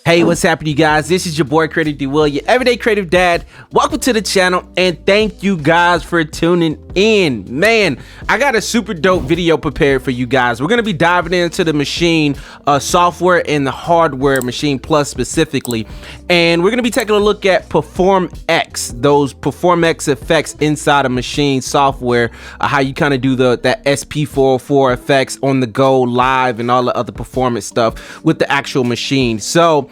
Hey, what's happening, you guys? This is your boy Creativedwill, your everyday creative dad. Welcome to the channel, and thank you guys for tuning in. Man, I got a super dope video prepared for you guys. We're gonna be diving into the Maschine software and the hardware, Maschine Plus specifically, and we're gonna be taking a look at Perform X, those Perform X effects inside of Maschine software, how you kind of do that SP404 effects on the go, live, and all the other performance stuff with the actual machine. So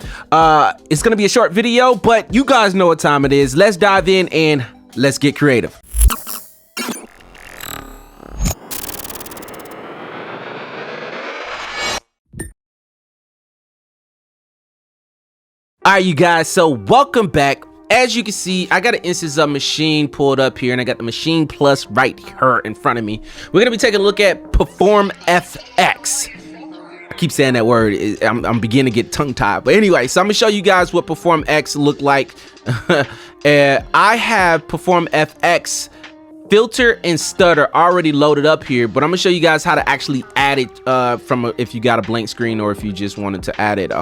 it's gonna be a short video, but you guys know what time it is. Let's dive in and let's get creative. All right, you guys, so welcome back. As you can see, I got an instance of Maschine pulled up here, and I got the Maschine Plus right here in front of me. We're gonna be taking a look at Perform FX. Keep saying that word. I'm beginning to get tongue-tied, but anyway, so I'm gonna show you guys what Perform X look like. I have Perform FX filter and stutter already loaded up here, but I'm gonna show you guys how to actually add it if you got a blank screen, or if you just wanted to add it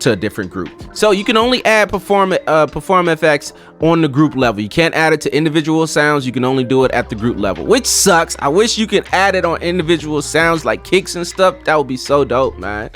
to a different group. So you can only add Perform FX on the group level. You can't add it to individual sounds. You can only do it at the group level, which sucks. I wish you could add it on individual sounds like kicks and stuff. That would be so dope, man.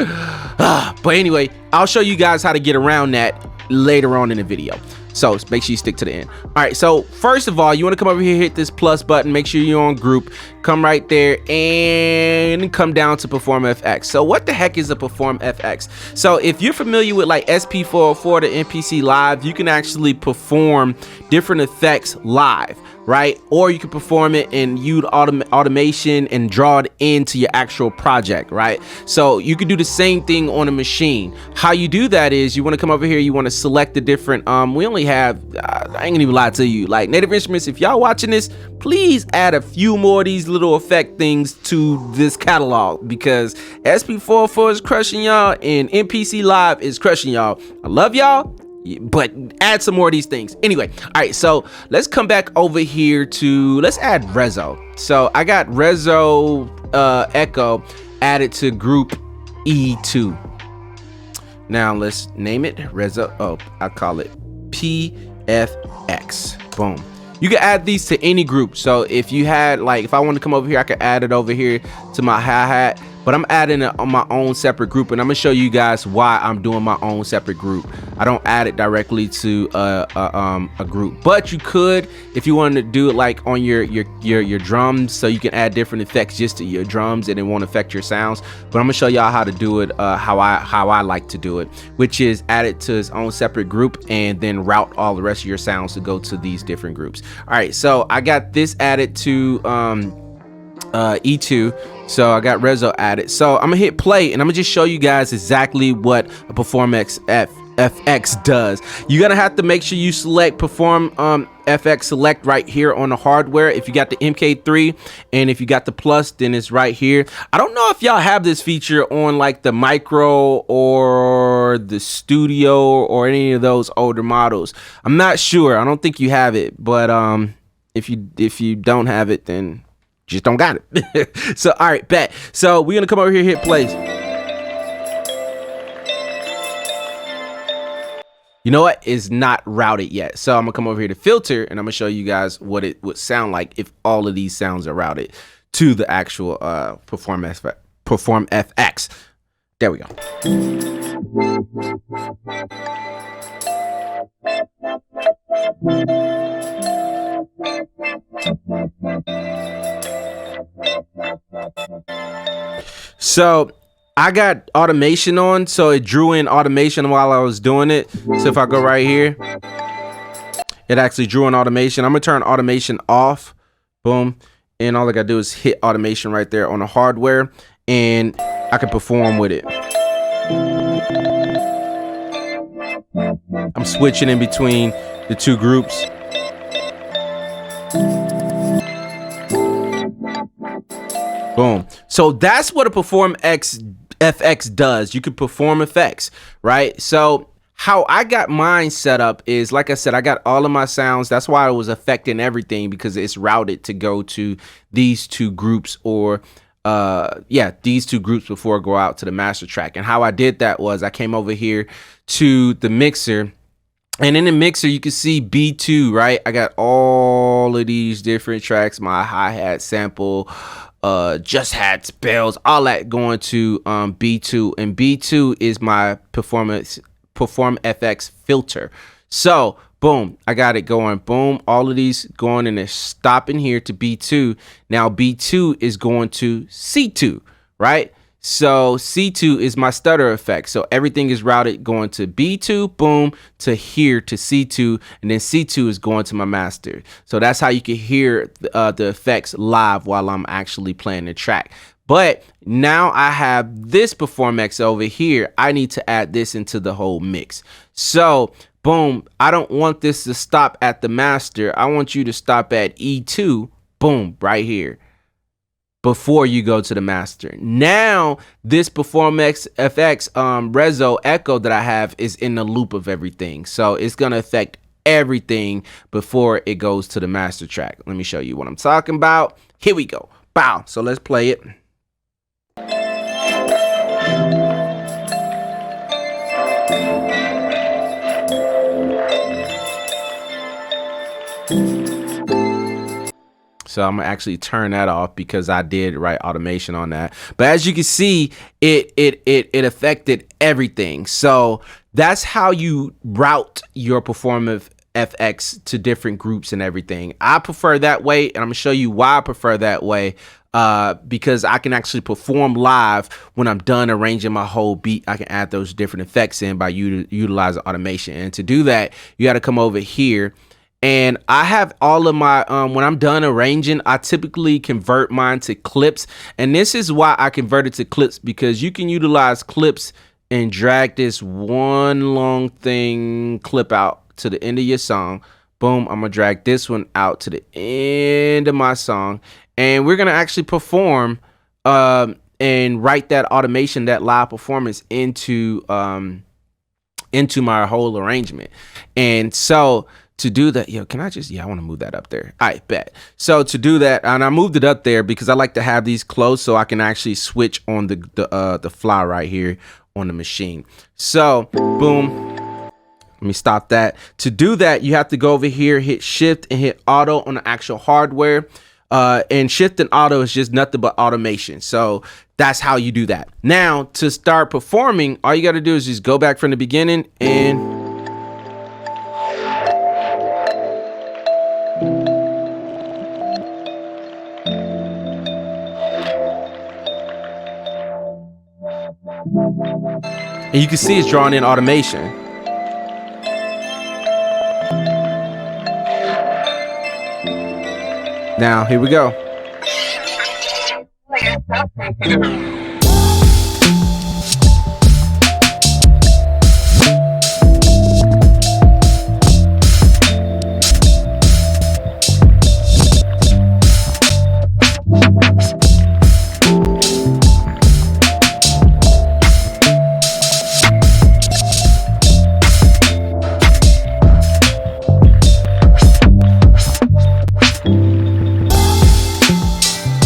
But anyway, I'll show you guys how to get around that later on in the video, so make sure you stick to the end. All right, so first of all, you want to come over here, hit this plus button, make sure you're on group, come right there and come down to Perform FX. So what the heck is a Perform FX? So if you're familiar with like SP404 to MPC Live, you can actually perform different effects live, right? Or you can perform it and use automation and draw it into your actual project, right? So you can do the same thing on a machine. How you do that is you want to come over here, you want to select the different we only have I ain't gonna even lie to you, like Native Instruments, if y'all watching this, please add a few more of these little effect things to this catalog, because SP404 is crushing y'all and MPC Live is crushing y'all. I love y'all, but add some more of these things. Anyway, all right, so let's come back over here to, let's add Rezo. So I got Rezo Echo added to group E2. Now let's name it Rezo. Oh, I'll call it PFX. Boom. You can add these to any group. So if you had, like, if I want to come over here, I could add it over here to my hi-hat, but I'm adding it on my own separate group, and I'm gonna show you guys why I'm doing my own separate group. I don't add it directly to a group, but you could if you wanted to do it like on your drums, so you can add different effects just to your drums and it won't affect your sounds. But I'm gonna show y'all how to do it how I like to do it, which is add it to its own separate group and then route all the rest of your sounds to go to these different groups. All right, so I got this added to E2, so I got Rezo added. So I'm gonna hit play and I'm gonna just show you guys exactly what a Perform FX does. You're gonna have to make sure you select Perform FX select right here on the hardware if you got the MK3, and if you got the Plus, then it's right here. I don't know if y'all have this feature on like the Micro or the Studio or any of those older models. I'm not sure. I don't think you have it, but if you don't have it, then just don't got it. So all right, bet. So we're gonna come over here, hit play. You know what? It's not routed yet, so I'm gonna come over here to filter and I'm gonna show you guys what it would sound like if all of these sounds are routed to the actual Perform FX. There we go. So I got automation on, so it drew in automation while I was doing it. So if I go right here, it actually drew in automation. I'm gonna turn automation off. Boom. And all I gotta do is hit automation right there on the hardware, and I can perform with it. I'm switching in between the two groups. Boom. So that's what a Perform FX does. You can perform effects, right? So how I got mine set up is, like I said, I got all of my sounds. That's why it was affecting everything, because it's routed to go to these two groups, or yeah, these two groups before I go out to the master track. And how I did that was I came over here to the mixer, and in the mixer you can see B2, right? I got all of these different tracks, my hi-hat sample, just hats, bells, all that going to B2, and B2 is my Perform FX filter. So boom, I got it going. Boom, all of these going and they're stopping here to B2. Now B2 is going to C2, right? So C2 is my stutter effect. So everything is routed going to B2, boom, to here to C2, and then C2 is going to my master. So that's how you can hear the effects live while I'm actually playing the track. But now I have this Perform X over here. I need to add this into the whole mix. So boom, I don't want this to stop at the master. I want you to stop at E2, boom, right here, before you go to the master. Now this Perform FX Rezo echo that I have is in the loop of everything. So it's gonna affect everything before it goes to the master track. Let me show you what I'm talking about. Here we go. Bow. So let's play it. So I'm gonna actually turn that off because I did write automation on that. But as you can see, it affected everything. So that's how you route your Perform FX to different groups and everything. I prefer that way, and I'm gonna show you why I prefer that way. Because I can actually perform live when I'm done arranging my whole beat. I can add those different effects in by utilizing automation. And to do that, you got to come over here. And I have all of my, when I'm done arranging, I typically convert mine to clips. And this is why I convert it to clips, because you can utilize clips and drag this one long thing clip out to the end of your song. Boom, I'm gonna drag this one out to the end of my song. And we're gonna actually perform and write that automation, that live performance into my whole arrangement. And so to do that, can I just, I want to move that up there. All right, bet. So to do that, and I moved it up there because I like to have these close so I can actually switch on the fly right here on the machine. So boom. Let me stop that. To do that, you have to go over here, hit shift and hit auto on the actual hardware. And shift and auto is just nothing but automation. So that's how you do that. Now to start performing, all you got to do is just go back from the beginning and you can see it's drawing in automation. Now, here we go.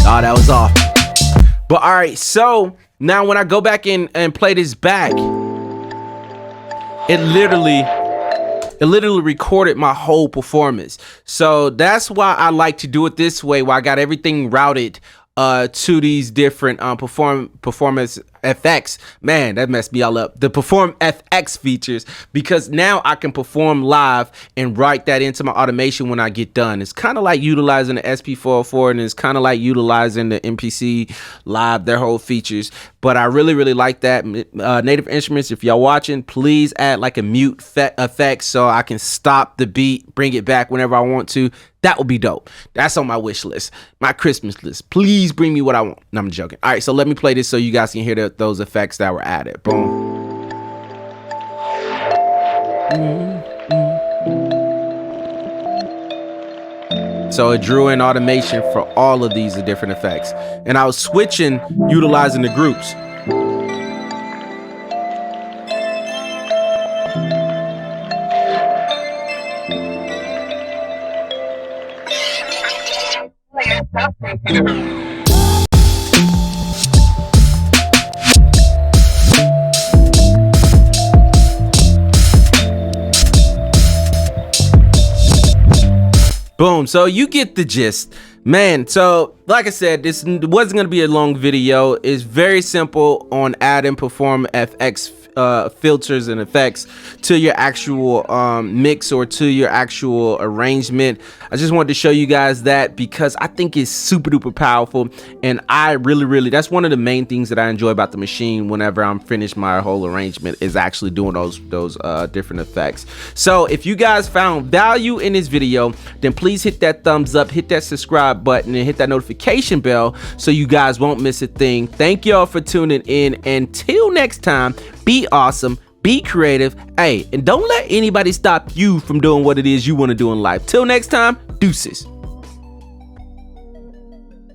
Oh, that was off. But all right, so now when I go back in and play this back, it literally recorded my whole performance. So that's why I like to do it this way, where I got everything routed to these different performance FX. Man, that messed me all up. The Perform FX features, because now I can perform live and write that into my automation when I get done. It's kind of like utilizing the SP404, and it's kind of like utilizing the MPC Live, their whole features. But I really like that. Native Instruments, if y'all watching, please add like a mute effect so I can stop the beat, bring it back whenever I want to. That would be dope. That's on my wish list, my Christmas list. Please bring me what I want. No, I'm joking. All right, so let me play this so you guys can hear those effects that were added. Boom. So it drew in automation for all of these different effects. And I was switching, utilizing the groups. Boom. So you get the gist, man. So like I said, this wasn't going to be a long video. It's very simple on adding Perform FX filters and effects to your actual mix or to your actual arrangement. I just wanted to show you guys that because I think it's super duper powerful, and I really that's one of the main things that I enjoy about the Maschine whenever I'm finished my whole arrangement, is actually doing those different effects. So if you guys found value in this video, then please hit that thumbs up, hit that subscribe button, and hit that notification bell so you guys won't miss a thing. Thank y'all for tuning in. Until next time, be awesome, be creative, hey, and don't let anybody stop you from doing what it is you want to do in life. Till next time, deuces.